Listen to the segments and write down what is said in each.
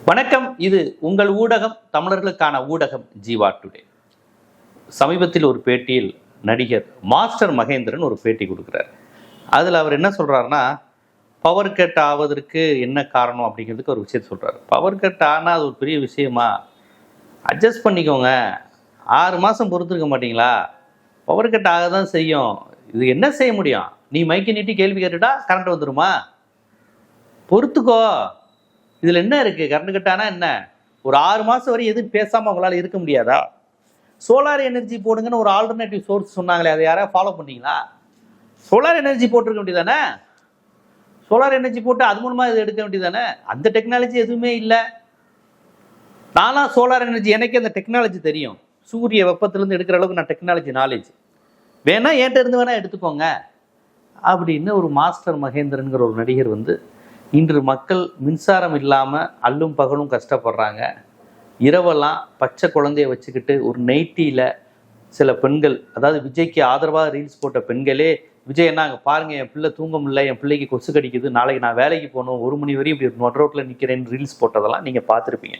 வணக்கம். இது உங்கள் ஊடகம், தமிழர்களுக்கான ஊடகம் ஜீவா டுடே. சமீபத்தில் ஒரு பேட்டியில் நடிகர் மாஸ்டர் மகேந்திரன் ஒரு பேட்டி கொடுக்குறார். அதில் அவர் என்ன சொல்கிறாருன்னா, பவர் கட் ஆவதற்கு என்ன காரணம் அப்படிங்கிறதுக்கு ஒரு விஷயத்தை சொல்கிறார். பவர் கட் ஆனால் அது ஒரு பெரிய விஷயமா? அட்ஜஸ்ட் பண்ணிக்கோங்க, 6 மாதம் பொறுத்துருக்க மாட்டிங்களா? பவர் கட் ஆக தான் செய்யும். இது என்ன செய்ய முடியும்? நீ மைக்கை நீட்டி கேள்வி கேட்டுட்டா கரண்ட் வந்துடுமா? பொறுத்துக்கோ. இதில் என்ன இருக்குது? கரண்ட் கட்டானா என்ன? ஒரு 6 மாதம் வரை எதுவும் பேசாமல் அவங்களால இருக்க முடியாதா? சோலார் எனர்ஜி போடுங்கன்னு ஒரு ஆல்டர்னேட்டிவ் சோர்ஸ் சொன்னாங்களே, அதை யாராவது ஃபாலோ பண்ணீங்களா? சோலார் எனர்ஜி போட்டிருக்க வேண்டியதானே? சோலார் எனர்ஜி போட்டு அது மூலமாக இது எடுக்க வேண்டியதானே? அந்த டெக்னாலஜி எதுவுமே இல்லை. நானும் சோலார் எனர்ஜி, எனக்கு அந்த டெக்னாலஜி தெரியும். சூரிய வெப்பத்திலேருந்து எடுக்கிற அளவுக்கு நான் டெக்னாலஜி நாலேஜ் வேணா என்கிட்ட இருந்து வேணா எடுத்துக்கோங்க அப்படின்னு ஒரு மாஸ்டர் மகேந்திரன்கிற ஒரு நடிகர் இன்று மக்கள் மின்சாரம் இல்லாமல் அல்லும் பகலும் கஷ்டப்படுறாங்க. இரவெல்லாம் பச்சை குழந்தைய வச்சுக்கிட்டு ஒரு நைட்டியில் சில பெண்கள், அதாவது விஜய்க்கு ஆதரவாக ரீல்ஸ் போட்ட பெண்களே, விஜய் என்ன அங்கே பாருங்கள், என் பிள்ளை தூங்க முடியல, என் பிள்ளைக்கு கொசு கடிக்குது, நாளைக்கு நான் வேலைக்கு போகணும், 1 மணி வரையும் இப்படி நடு ரோட்டில் நிற்கிறேன்னு ரீல்ஸ் போட்டதெல்லாம் நீங்கள் பார்த்துருப்பீங்க.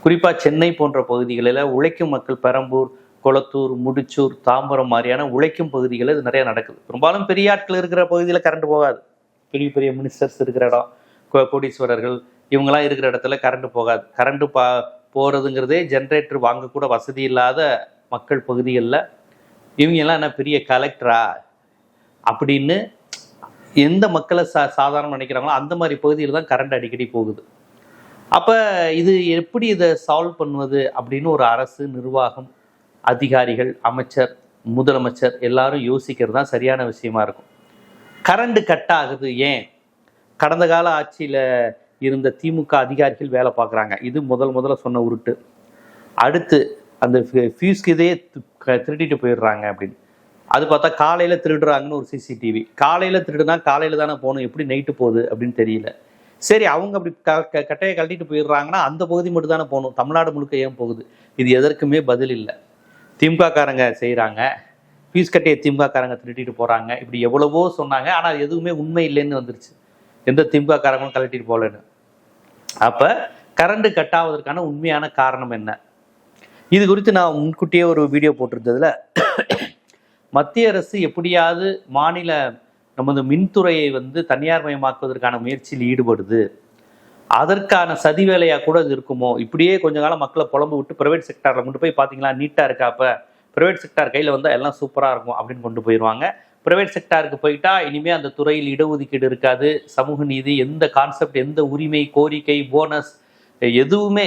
குறிப்பாக சென்னை போன்ற பகுதிகளில் உழைக்கும் மக்கள், பெரம்பூர், கொளத்தூர், முடிச்சூர், தாம்பரம் மாதிரியான உழைக்கும் பகுதிகளில் இது நிறையா நடக்குது. பெரும்பாலும் பெரிய ஆட்கள் இருக்கிற பகுதியில் கரண்ட் போகாது. பெரிய பெரிய மினிஸ்டர்ஸ் இருக்கிற இடம், கோடீஸ்வரர்கள் இவங்கெல்லாம் இருக்கிற இடத்துல கரண்ட் போகாது. கரண்ட்டு போகிறதுங்கிறதே ஜென்ரேட்டர் வாங்கக்கூட வசதி இல்லாத மக்கள் பகுதிகளில் இவங்கெல்லாம் என்ன பெரிய கலெக்டரா அப்படின்னு எந்த மக்களை சாதாரண நினைக்கிறாங்களோ அந்த மாதிரி பகுதியில் தான் கரண்ட் அடிக்கடி போகுது. அப்போ இது எப்படி இதை சால்வ் பண்ணுவது அப்படின்னு ஒரு அரசு, நிர்வாகம், அதிகாரிகள், அமைச்சர், முதலமைச்சர் எல்லாரும் யோசிக்கிறது தான் சரியான விஷயமா இருக்கும். கரண்ட் கட் ஆகுது ஏன்? கடந்த கால ஆட்சியில் இருந்த திமுக அதிகாரிகள் வேலை பார்க்குறாங்க. இது முதல்ல சொன்ன உருட்டு. அடுத்து அந்த ஃபியூஸ்க்கு இதே திருடிட்டு போயிடுறாங்க அப்படின்னு. அது பார்த்தா காலையில் திருடுறாங்கன்னு ஒரு சிசிடிவி. காலையில் திருடுனா காலையில் தானே போகணும், எப்படி நைட்டு போகுது அப்படின்னு தெரியல. சரி, அவங்க அப்படி கட்டையை கழட்டிட்டு போயிடுறாங்கன்னா அந்த பகுதி மட்டும் தானே போகணும், தமிழ்நாடு முழுக்க ஏன் போகுது? இது எதற்குமே பதில் இல்லை. திமுககாரங்க செய்கிறாங்க, ஃபீஸ் கட்டையை திமுககாரங்க திருட்டிட்டு போகிறாங்க, இப்படி எவ்வளவோ சொன்னாங்க. ஆனால் அது எதுவுமே உண்மை இல்லைன்னு வந்துருச்சு. எந்த திமுககாரங்களும் கழட்டிட்டு போகலன்னு. அப்போ கரண்ட் கட் ஆவதற்கான உண்மையான காரணம் என்ன? இது குறித்து நான் முன்கூட்டியே ஒரு வீடியோ போட்டிருந்ததுல, மத்திய அரசு எப்படியாவது மாநில நமது மின்துறையை தனியார் மயமாக்குவதற்கான முயற்சியில் ஈடுபடுது, அதற்கான சதி வேலையாக கூட இது இருக்குமோ? இப்படியே கொஞ்ச காலம் மக்களை புலம்பு விட்டு ப்ரைவேட் செக்டாரில் கொண்டு போய் பார்த்தீங்களா நீட்டாக இருக்கா, அப்போ ப்ரைவேட் செக்டார் கையில் வந்தால் எல்லாம் சூப்பராக இருக்கும் அப்படின்னு கொண்டு போயிடுவாங்க. ப்ரைவேட் செக்டாருக்கு போயிட்டா இனிமேல் அந்த துறையில் இடஒதுக்கீடு இருக்காது, சமூக நீதி, எந்த கான்செப்ட், எந்த உரிமை, கோரிக்கை, போனஸ் எதுவுமே,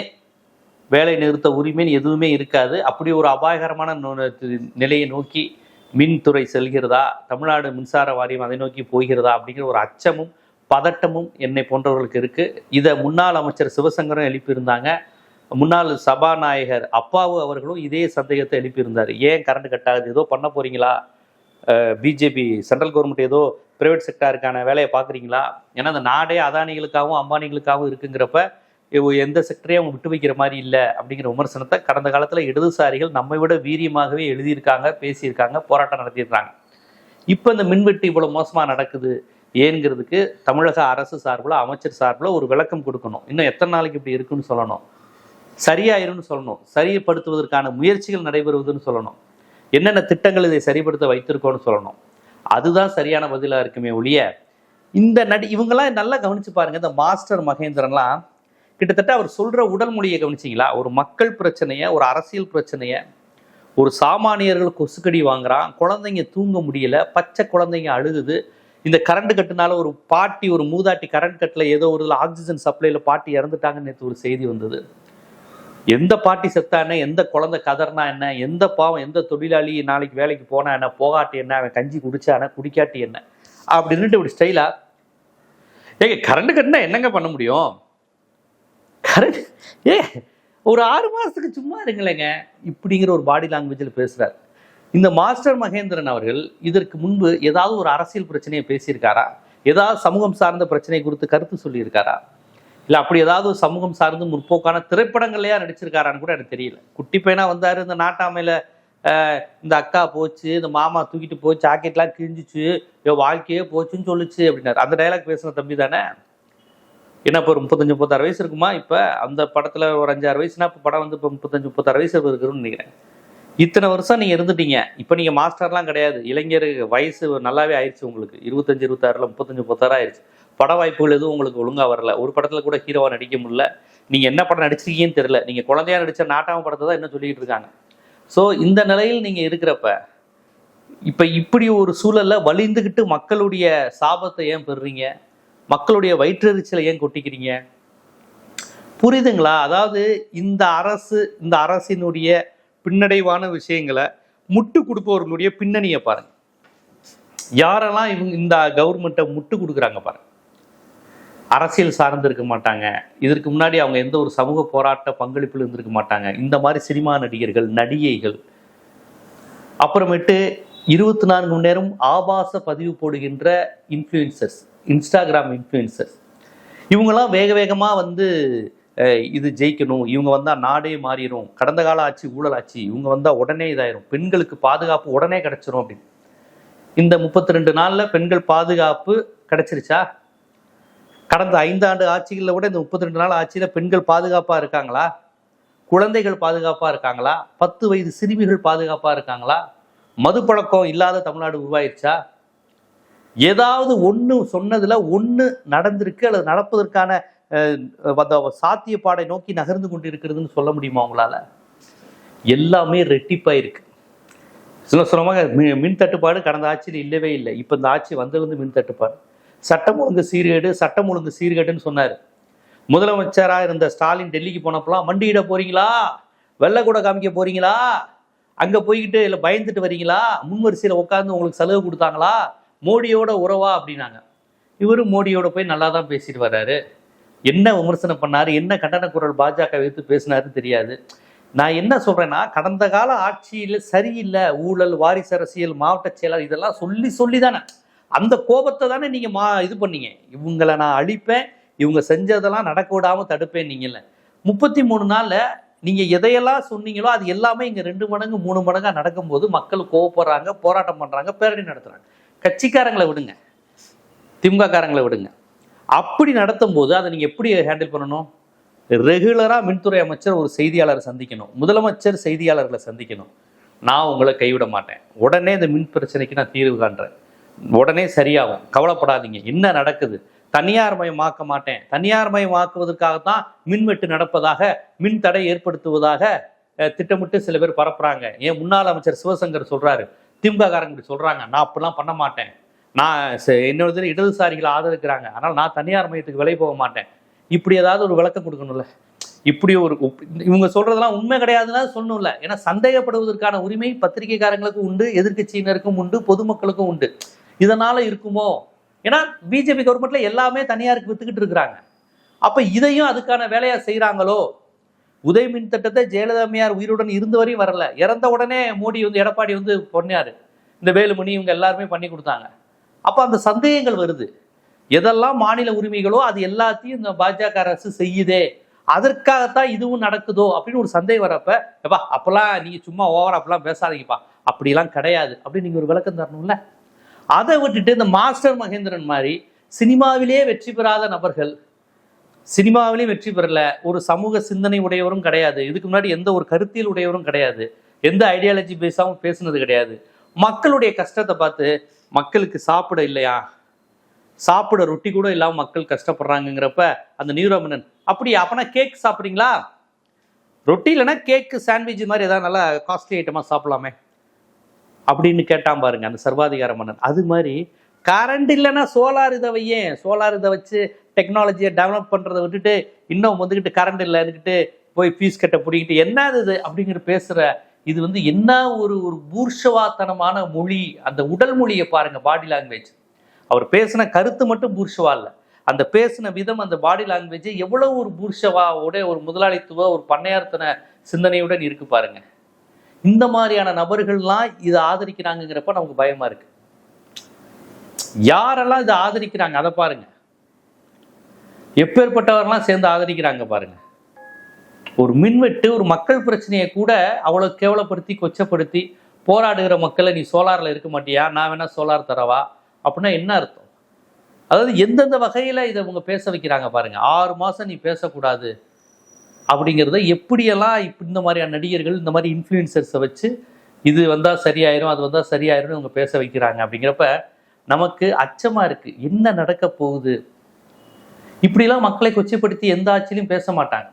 வேலை நிறுத்த உரிமைன்னு எதுவுமே இருக்காது. அப்படி ஒரு அபாயகரமான நிலையை நோக்கி மின்துறை செல்கிறதா, தமிழ்நாடு மின்சார வாரியம் அதை நோக்கி போகிறதா அப்படிங்கிற ஒரு அச்சமும் பதட்டமும் என்னை போன்றவர்களுக்கு இருக்குது. இதை முன்னாள் அமைச்சர் சிவசங்கரும் எழுப்பியிருந்தாங்க. முன்னாள் சபாநாயகர் அப்பாவு அவர்களும் இதே சந்தேகத்தை எழுப்பியிருந்தார். ஏன் கரண்ட் கட் ஆகுது? ஏதோ பண்ண போகிறீங்களா? பிஜேபி சென்ட்ரல் கவர்மெண்ட் ஏதோ ப்ரைவேட் செக்டாருக்கான வேலையை பார்க்குறீங்களா? ஏன்னா அந்த நாடே அதானிகளுக்காகவும் அம்பானிகளுக்காகவும் இருக்குங்கிறப்ப எந்த செக்டரையும் அவங்க விட்டு வைக்கிற மாதிரி இல்லை அப்படிங்கிற விமர்சனத்தை கடந்த காலத்தில் இடதுசாரிகள் நம்மை விட வீரியமாகவே எழுதியிருக்காங்க, பேசியிருக்காங்க, போராட்டம் நடத்தியிருக்காங்க. இப்போ இந்த மின்வெட்டு இவ்வளோ மோசமாக நடக்குது ஏங்கிறதுக்கு தமிழக அரசு சார்பில், அமைச்சர் சார்பில் ஒரு விளக்கம் கொடுக்கணும். இன்னும் எத்தனை நாளைக்கு இப்படி இருக்குன்னு சொல்லணும், சரியாயிரும்னு சொல்லணும், சரியப்படுத்துவதற்கான முயற்சிகள் நடைபெறுவதுன்னு சொல்லணும், என்னென்ன திட்டங்கள் இதை சரிப்படுத்த வைத்திருக்கோன்னு சொல்லணும். அதுதான் சரியான பதிலாக இருக்குமே ஒழிய இவங்கெல்லாம் நல்லா கவனிச்சு பாருங்க. இந்த மாஸ்டர் மகேந்திரன்லாம் கிட்டத்தட்ட அவர் சொல்ற உடல் மொழியை கவனிச்சிங்களா? ஒரு மக்கள் பிரச்சனையை, ஒரு அரசியல் பிரச்சனையை, ஒரு சாமானியர்கள் கொசுக்கடி வாங்குறான், குழந்தைங்க தூங்க முடியல, பச்சை குழந்தைங்க அழுகுது. இந்த கரண்ட் கட்டுனால ஒரு பாட்டி, ஒரு மூதாட்டி கரண்ட் கட்டில் ஏதோ ஒரு ஆக்சிஜன் சப்ளைல பாட்டி இறந்துட்டாங்கன்னு நேற்று ஒரு செய்தி வந்தது. எந்த பாட்டி செத்தா என்ன, எந்த குழந்தை கதர்னா என்ன, எந்த பாவம், எந்த தொழிலாளி நாளைக்கு வேலைக்கு போனா என்ன, போகாட்டி என்ன, அவன் கஞ்சி குடிச்சான குடிக்காட்டி என்ன அப்படின்ட்டு இப்படி ஸ்டைலா கரண்ட் கட்டினா என்னங்க பண்ண முடியும்? கரண்ட் ஒரு 6 மாதத்துக்கு சும்மா இருங்களேங்க இப்படிங்கிற ஒரு பாடி லாங்குவேஜில் பேசுகிறார் இந்த மாஸ்டர் மகேந்திரன் அவர்கள். இதற்கு முன்பு ஏதாவது ஒரு அரசியல் பிரச்சனையை பேசியிருக்காரா? ஏதாவது சமூகம் சார்ந்த பிரச்சனை குறித்து கருத்து சொல்லியிருக்காரா? இல்லை அப்படி ஏதாவது சமூகம் சார்ந்து முற்போக்கான திரைப்படங்கள்லையா நடிச்சிருக்காரான்னு கூட எனக்கு தெரியல. குட்டி பையனா வந்தார், இந்த நாட்டாமையில் இந்த அக்கா போச்சு, இந்த மாமா தூக்கிட்டு போச்சு, ஜாக்கெட்லாம் கிழிஞ்சிச்சு, வாழ்க்கையே போச்சுன்னு சொல்லிச்சு அப்படின்னாரு. அந்த டைலாக் பேசுன தம்பி தானே. ஏன்னா இப்போ ஒரு 35-36 வயசு இருக்குமா? இப்போ அந்த படத்தில் ஒரு 5-6 வயசுனா இப்போ படம் வந்து இப்போ 35-36 வயசு இருக்குன்னு நினைக்கிறேன். இத்தனை வருஷம் நீங்கள் இருந்துட்டீங்க. இப்போ நீங்கள் மாஸ்டர்லாம் கிடையாது. இளைஞர் வயசு நல்லாவே ஆயிடுச்சு உங்களுக்கு. 25-26 35-36 ஆயிடுச்சு. பட வாய்ப்புகள் எதுவும் உங்களுக்கு ஒழுங்காக வரல. ஒரு படத்தில் கூட ஹீரோவாக நடிக்க முடியல. நீங்கள் என்ன படம் நடிச்சிருக்கீங்கன்னு தெரியல. நீங்கள் குழந்தையா நடித்த நாட்டாம படத்தை தான் இன்னும் சொல்லிக்கிட்டு இருக்காங்க. ஸோ இந்த நிலையில் நீங்கள் இருக்கிறப்ப இப்போ இப்படி ஒரு சூழல்ல வலிந்துக்கிட்டு மக்களுடைய சாபத்தை ஏன் பெறுறீங்க? மக்களுடைய வயிற்றெரிச்சலை ஏன் கொட்டிக்கிறீங்க? புரியுதுங்களா? அதாவது இந்த அரசினுடைய பின்னடைவான விஷயங்களை முட்டு கொடுப்பவர்களுடைய பின்னணியை பாருங்க. யாரெல்லாம் இந்த கவர்மெண்ட்டை முட்டு கொடுக்குறாங்க பாருங்க. அரசியல் சார்ந்து இருக்க மாட்டாங்க. இதற்கு முன்னாடி அவங்க எந்த ஒரு சமூக போராட்ட பங்களிப்பில் இருந்திருக்க மாட்டாங்க. இந்த மாதிரி சினிமா நடிகர்கள், நடிகைகள், அப்புறமேட்டு 24 மணி நேரம் ஆபாச பதிவு போடுகின்ற இன்ஃப்ளூயன்சர்ஸ், இன்ஸ்டாகிராம் இன்ஃப்ளூயன்சர்ஸ், இவங்கெல்லாம் வேக வேகமாக வந்து இது ஜெயிக்கணும், இவங்க வந்தால் நாடே மாறிடும், கடந்த கால ஆட்சி ஊழல் ஆட்சி, இவங்க வந்தால் உடனே இதாயிரும், பெண்களுக்கு பாதுகாப்பு உடனே கிடைச்சிரும் அப்படின்னு. இந்த 32 நாளில் பெண்கள் பாதுகாப்பு கிடைச்சிருச்சா? கடந்த 5 ஆண்டு ஆட்சிகளில் விட இந்த 32 நாள் ஆட்சியில் பெண்கள் பாதுகாப்பாக இருக்காங்களா? குழந்தைகள் பாதுகாப்பாக இருக்காங்களா? 10 வயது சிறுமிகள் பாதுகாப்பாக இருக்காங்களா? மது பழக்கம் இல்லாத தமிழ்நாடு உருவாயிருச்சா? ஏதாவது ஒன்று சொன்னதில் ஒன்று நடந்திருக்கு அல்லது நடப்பதற்கான சாத்தியப்பாடை நோக்கி நகர்ந்து கொண்டு இருக்கிறதுன்னு சொல்ல முடியுமா உங்களால்? எல்லாமே ரெட்டிப்பாயிருக்கு. சுலமாக மின் தட்டுப்பாடு கடந்த ஆட்சியில் இல்லவே இல்லை. இப்போ இந்த ஆட்சி வந்தது மின் தட்டுப்பாடு. சட்டம் ஒழுங்கு சீர்கேடுன்னு சொன்னார். முதலமைச்சராக இருந்த ஸ்டாலின் டெல்லிக்கு போனப்பெல்லாம் மண்டியிட போறீங்களா, வெள்ளை கூட காமிக்க போறீங்களா, அங்கே போய்கிட்டு இல்லை பயந்துட்டு வரீங்களா, முன்வரிசையில் உட்காந்து உங்களுக்கு சலுகை கொடுத்தாங்களா, மோடியோட உறவா அப்படின்னாங்க. இவரும் மோடியோட போய் நல்லா தான் பேசிட்டு வர்றாரு. என்ன விமர்சனம் பண்ணாரு, என்ன கண்டன குரல் பாஜக வைத்து பேசினாருன்னு தெரியாது. நான் என்ன சொல்றேன்னா, கடந்த கால ஆட்சியில் சரியில்லை, ஊழல், வாரிசு அரசியல், மாவட்ட செயலர், இதெல்லாம் சொல்லி தானே அந்த கோபத்தை தானே நீங்க இது பண்ணீங்க. இவங்களை நான் அழிப்பேன், இவங்க செஞ்சதெல்லாம் நடக்க விடாம தடுப்பேன். நீங்கல்ல 33 நாள்ல நீங்க எதையெல்லாம் சொன்னீங்களோ அது எல்லாமே இங்க 2 மடங்கு 3 மடங்கா நடக்கும்போது மக்கள் கோவப்படுறாங்க, போராட்டம் பண்றாங்க, பேரணி நடத்துறாங்க. கட்சிக்காரங்களை விடுங்க, திமுக காரங்களை விடுங்க. அப்படி நடத்தும் போது அதை நீங்க எப்படி ஹேண்டில் பண்ணணும்? ரெகுலரா மின்துறை அமைச்சர் ஒரு செய்தியாளரை சந்திக்கணும், முதலமைச்சர் செய்தியாளர்களை சந்திக்கணும். நான் உங்களை கைவிட மாட்டேன், உடனே இந்த மின் பிரச்சனைக்கு நான் தீர்வு காண்றேன், உடனே சரியாகும், கவலைப்படாதீங்க, என்ன நடக்குது, தனியார் மயமாக்க மாட்டேன், தனியார் மயமாக்குவதற்காகத்தான் மின்வெட்டு நடப்பதாக, மின் தடை ஏற்படுத்துவதாக திட்டமிட்டு சில பேர் பரப்புறாங்க. ஏன் முன்னாள் அமைச்சர் சிவசங்கர் சொல்றாரு, திமுக காரங்க இப்படி சொல்றாங்க, நான் அப்படிலாம் பண்ண மாட்டேன், நான் என்னோட இடதுசாரிகளை ஆதரிக்கிறாங்க, ஆனால் நான் தனியார் மையத்துக்கு விலை போக மாட்டேன். இப்படி ஏதாவது ஒரு விளக்கம் கொடுக்கணும்ல. இப்படி ஒரு இவங்க சொல்றதெல்லாம் உண்மை கிடையாதுன்னா சொல்லணும்ல. ஏன்னா சந்தேகப்படுவதற்கான உரிமை பத்திரிகைக்காரங்களுக்கும் உண்டு, எதிர்கட்சியினருக்கும் உண்டு, பொதுமக்களுக்கும் உண்டு. இதனால இருக்குமோ? ஏன்னா பிஜேபி கவர்மெண்ட்ல எல்லாமே தனியாருக்கு வித்துக்கிட்டு இருக்கிறாங்க. அப்ப இதையும் அதுக்கான வேலையா செய்யறாங்களோ? உதய மின் திட்டத்தை ஜெயலலிதாமையார் உயிருடன் இருந்த வரையும் வரல, இறந்த உடனே மோடி எடப்பாடி பொன்னாரு, இந்த வேலுமணி இவங்க எல்லாருமே பண்ணி கொடுத்தாங்க. அப்ப அந்த சந்தேகங்கள் வருது. எதெல்லாம் மாநில உரிமைகளோ அது எல்லாத்தையும் இந்த பாஜக அரசு செய்யுதே, அதற்காகத்தான் இதுவும் நடக்குதோ அப்படின்னு ஒரு சந்தேகம் வரப்ப, எப்பா அப்பெல்லாம் நீங்க சும்மா ஓவரா அப்பெல்லாம் பேசாதீங்கப்பா, அப்படிலாம் கிடையாது அப்படின்னு நீங்க ஒரு விளக்கம் தரணும்ல. அதை விட்டுட்டு இந்த மாஸ்டர் மகேந்திரன் மாதிரி சினிமாவிலே வெற்றி பெறாத நபர்கள், சினிமாவிலேயும் வெற்றி பெறல, ஒரு சமூக சிந்தனை உடையவரும் கிடையாது, இதுக்கு முன்னாடி எந்த ஒரு கருத்தியல் உடையவரும் கிடையாது, எந்த ஐடியாலஜி பேஸாவும் பேசுனது கிடையாது, மக்களுடைய கஷ்டத்தை பார்த்து மக்களுக்கு சாப்பிட இல்லையா, சாப்பிட ரொட்டி கூட இல்லாமல் மக்கள் கஷ்டப்படுறாங்கிறப்ப அந்த நியூரோமனன் அப்படி அப்பனா கேக் சாப்பிட்றீங்களா, ரொட்டி இல்லைன்னா கேக்கு சாண்ட்விச் மாதிரி ஏதாவது நல்லா காஸ்ட்லி ஐட்டமாக சாப்பிடலாமே அப்படின்னு கேட்டான் பாருங்க அந்த சர்வாதிகார மன்னன். அது மாதிரி கரண்ட் இல்லைன்னா சோலார் இதை வையேன், சோலார் இதை வச்சு டெக்னாலஜியை டெவலப் பண்ணுறதை விட்டுட்டு இன்னும் வந்துக்கிட்டு கரண்ட் இல்லைன்னுக்கிட்டு போய் ஃபீஸ் கட்ட பிடிக்கிட்டு என்னது இது அப்படிங்கிற பேசுகிற இது என்ன ஒரு பூர்ஷவாத்தனமான மொழி. அந்த உடல் மொழியை பாருங்க, பாடி லாங்குவேஜ். அவர் பேசின கருத்து மட்டும் பூர்ஷவா இல்லை, அந்த பேசின விதம், அந்த பாடி லாங்குவேஜ் எவ்வளவு ஒரு பூர்ஷவாவோட ஒரு முதலாளித்துவ ஒரு பண்ணையார்த்தன சிந்தனையுடன் இருக்கு பாருங்க. இந்த மாதிரியான நபர்கள்லாம் இதை ஆதரிக்கிறாங்கிறப்ப நமக்கு பயமா இருக்கு. யாரெல்லாம் இதை ஆதரிக்கிறாங்க அதை பாருங்க, எப்பேற்பட்டவரெல்லாம் சேர்ந்து ஆதரிக்கிறாங்க பாருங்க. ஒரு மின்வெட்டு, ஒரு மக்கள் பிரச்சனையை கூட அவ்வளவு கேவலப்படுத்தி கொச்சப்படுத்தி போராடுகிற மக்களை நீ சோலார்ல இருக்க மாட்டியா, நான் வேணா சோலார் தரவா அப்படின்னா என்ன அர்த்தம்? அதாவது எந்தெந்த வகையில இதை அவங்க பேச வைக்கிறாங்க பாருங்க. 6 மாசம் நீ பேசக்கூடாது அப்படிங்கிறத எப்படியெல்லாம் இந்த மாதிரியான நடிகர்கள், இந்த மாதிரி இன்ஃப்ளூயன்சர்ஸை வச்சு இது வந்தா சரியாயிரும், அது வந்தா சரியாயிரும்னு அவங்க பேச வைக்கிறாங்க. அப்படிங்கிறப்ப நமக்கு அச்சமா இருக்கு. என்ன நடக்க போகுது? இப்படிலாம் மக்களை கொச்சைப்படுத்தி எந்த ஆட்சியிலும் பேச மாட்டாங்க.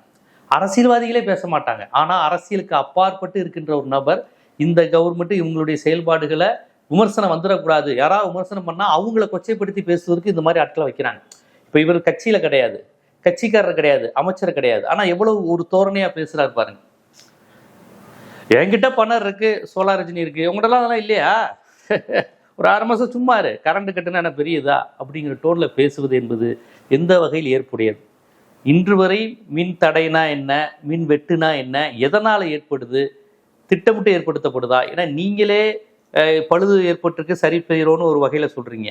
அரசியல்வாதிகளே பேச மாட்டாங்க. ஆனா அரசியலுக்கு அப்பாற்பட்டு இருக்கின்ற ஒரு நபர் இந்த கவர்மெண்ட் இவங்களுடைய செயல்பாடுகளை விமர்சனம் வந்துடக்கூடாது, யாராவது விமர்சனம் பண்ணா அவங்கள கொச்சைப்படுத்தி பேசுவதற்கு இந்த மாதிரி ஆட்களை வைக்கிறாங்க. இப்ப இவர் கட்சியில கிடையாது, கட்சிக்காரர் கிடையாது, அமைச்சர் கிடையாது, ஆனா எவ்வளவு ஒரு தோரணையா பேசுறாரு பாருங்க. என்கிட்ட பணம் இருக்கு, சோலார் ரஜினி இருக்கு, உங்கள்கிட்டலாம் அதெல்லாம் இல்லையா? ஒரு 6 மாசம் சும்மா இரு, கரண்ட் கட்டுனா என்ன பெரியதா அப்படிங்கிற டோன்ல பேசுவது என்பது எந்த வகையில் ஏற்புடையது? இன்று வரை மின் தடைனா என்ன, மின் வெட்டுனா என்ன, எதனால ஏற்படுது, திட்டமிட்டு ஏற்படுத்தப்படுதா? ஏன்னா நீங்களே பழுது ஏற்பட்டிருக்கு, சரி செய்யறோன்னு ஒரு வகையில சொல்றீங்க,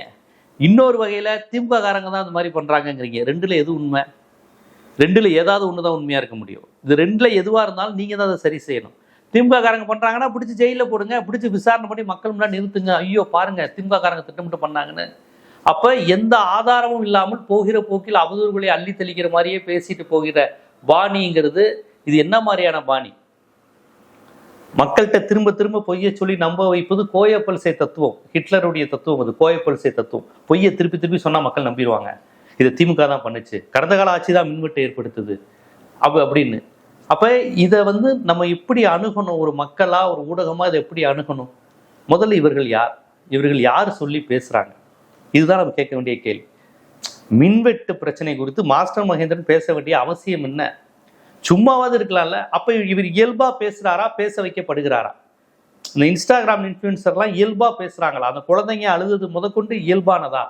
இன்னொரு வகையில திமுக காரங்க தான் இந்த மாதிரி பண்றாங்கிறீங்க. ரெண்டுல எது உண்மை? ரெண்டுல ஏதாவது ஒண்ணுதான் உண்மையா இருக்க முடியும். இது ரெண்டுல எதுவா இருந்தாலும் நீங்க தான் அதை சரி செய்யணும். திமுக காரங்க பண்றாங்கன்னா பிடிச்சி ஜெயில போடுங்க, பிடிச்சி விசாரணை பண்ணி மக்கள் முன்னாடி நிறுத்துங்க. ஐயோ பாருங்க திமுக காரங்க திட்டமிட்டு பண்ணாங்கன்னு. அப்ப எந்த ஆதாரமும் இல்லாமல் போகிற போக்கில் அவதூறுகளை அள்ளி தெளிக்கிற மாதிரியே பேசிட்டு போகிற பாணிங்கிறது இது என்ன மாதிரியான பாணி? மக்கள்கிட்ட திரும்ப திரும்ப பொய்யை சொல்லி நம்ப வைப்பது கோயப்பல்சே தத்துவம், ஹிட்லருடைய தத்துவம். அது கோயப்பல்சே தத்துவம். பொய்யை திருப்பி திருப்பி சொன்னா மக்கள் நம்பிடுவாங்க. இதை திமுக தான் பண்ணுச்சு, கடந்த கால ஆட்சி தான் மின்வெட்டை ஏற்படுத்துது அப்படின்னு. அப்ப இதை நம்ம எப்படி அணுகணும்? ஒரு மக்களா, ஒரு ஊடகமா இதை எப்படி அணுகணும்? முதல்ல இவர்கள் யார், இவர்கள் யார் சொல்லி பேசுறாங்க? இதுதான் நம்ம கேட்க வேண்டிய கேள்வி. மின்வெட்டு பிரச்சனை குறித்து மாஸ்டர் மகேந்திரன் பேச வேண்டிய அவசியம் என்ன? சும்மாவது இருக்கலாம்ல. அப்ப இவர் இயல்பா பேசுறாரா, பேச வைக்கப்படுகிறாரா? இந்த இன்ஸ்டாகிராம் இன்ஃப்ளூயன்சர்லாம் இயல்பா பேசுறாங்களா? அந்த குழந்தைங்க அழுது முதற்கொண்டு இயல்பானதா,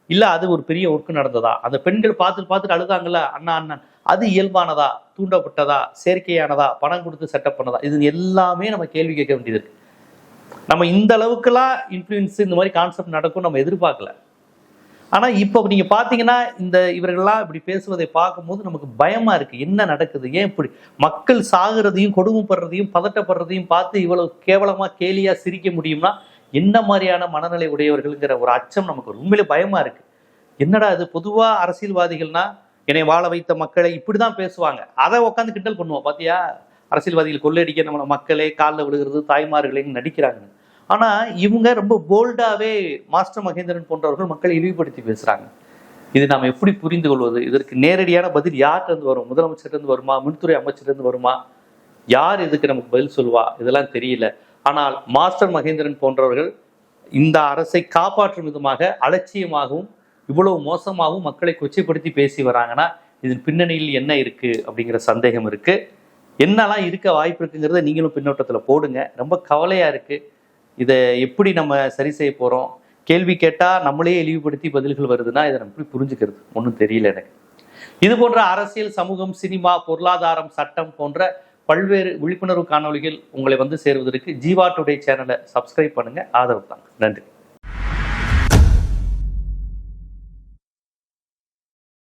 இல்ல அது ஒரு பெரிய ஒர்க்கு நடந்ததா? அந்த பெண்கள் பார்த்துட்டு அழுதாங்கல்ல, அண்ணா அண்ணன், அது இயல்பானதா, தூண்டப்பட்டதா, செயற்கையானதா, பணம் கொடுத்து செட்டப் பண்ணதா? இது எல்லாமே நம்ம கேள்வி கேட்க வேண்டியது இருக்கு. நம்ம இந்த அளவுக்குலாம் இன்ஃப்ளூயன்ஸ் இந்த மாதிரி கான்செப்ட் நடக்கும் நம்ம எதிர்பார்க்கல. ஆனா இப்போ நீங்க பாத்தீங்கன்னா இவர்கள்லாம் இப்படி பேசுவதை பார்க்கும்போது நமக்கு பயமா இருக்கு. என்ன நடக்குது? ஏன் இப்படி மக்கள் சாகுறதையும் கொடுமைப்படுறதையும் பதட்டப்படுறதையும் பார்த்து இவ்வளவு கேவலமா கேலியா சிரிக்க முடியும்னா என்ன மாதிரியான மனநிலை உடையவர்கள்ங்கிற ஒரு அச்சம் நமக்கு உண்மையிலே பயமா இருக்கு. என்னடா இது? பொதுவா அரசியல்வாதிகள்னா என்னை வாழ வைத்த மக்களை இப்படிதான் பேசுவாங்க, அதை உட்காந்து கிண்டல் பண்ணுவோம். பாத்தியா, அரசியல்வாதிகள் கொள்ளையடிக்க நம்ம மக்களே காலில் விழுகிறது, தாய்மார்களையும் நடிக்கிறாங்க. ஆனா இவங்க ரொம்ப போல்டாவே மாஸ்டர் மகேந்திரன் போன்றவர்கள் மக்களை இழிவுபடுத்தி பேசுறாங்க. இது நாம் எப்படி புரிந்து கொள்வது? இதற்கு நேரடியான பதில் யார்கிட்ட இருந்து வரும்? முதலமைச்சர் இருந்து வருமா, மின்துறை அமைச்சர் இருந்து வருமா? யார் இதுக்கு நமக்கு பதில் சொல்வா? இதெல்லாம் தெரியல. ஆனால் மாஸ்டர் மகேந்திரன் போன்றவர்கள் இந்த அரசை காப்பாற்றும் விதமாக அலட்சியமாகவும் இவ்வளவு மோசமாகவும் மக்களை கொச்சைப்படுத்தி பேசி வராங்கன்னா இதன் பின்னணியில் என்ன இருக்கு அப்படிங்கிற சந்தேகம் இருக்கு. என்னெல்லாம் இருக்க வாய்ப்பு இருக்குங்கிறத நீங்களும் பின்னோட்டத்தில் போடுங்க. ரொம்ப கவலையா இருக்கு. இதை எப்படி நம்ம சரி செய்ய போறோம்? கேள்வி கேட்டா நம்மளே இழிவுபடுத்தி பதில்கள் வருதுன்னா இதை நம்ம எப்படி புரிஞ்சுக்கிறது? ஒன்றும் தெரியல எனக்கு. இது போன்ற அரசியல், சமூகம், சினிமா, பொருளாதாரம், சட்டம் போன்ற பல்வேறு விழிப்புணர்வு காணொளிகள் உங்களை சேர்வதற்கு ஜீவா டுடே சேனலை சப்ஸ்கிரைப் பண்ணுங்க, ஆதரவு தாங்க. நன்றி.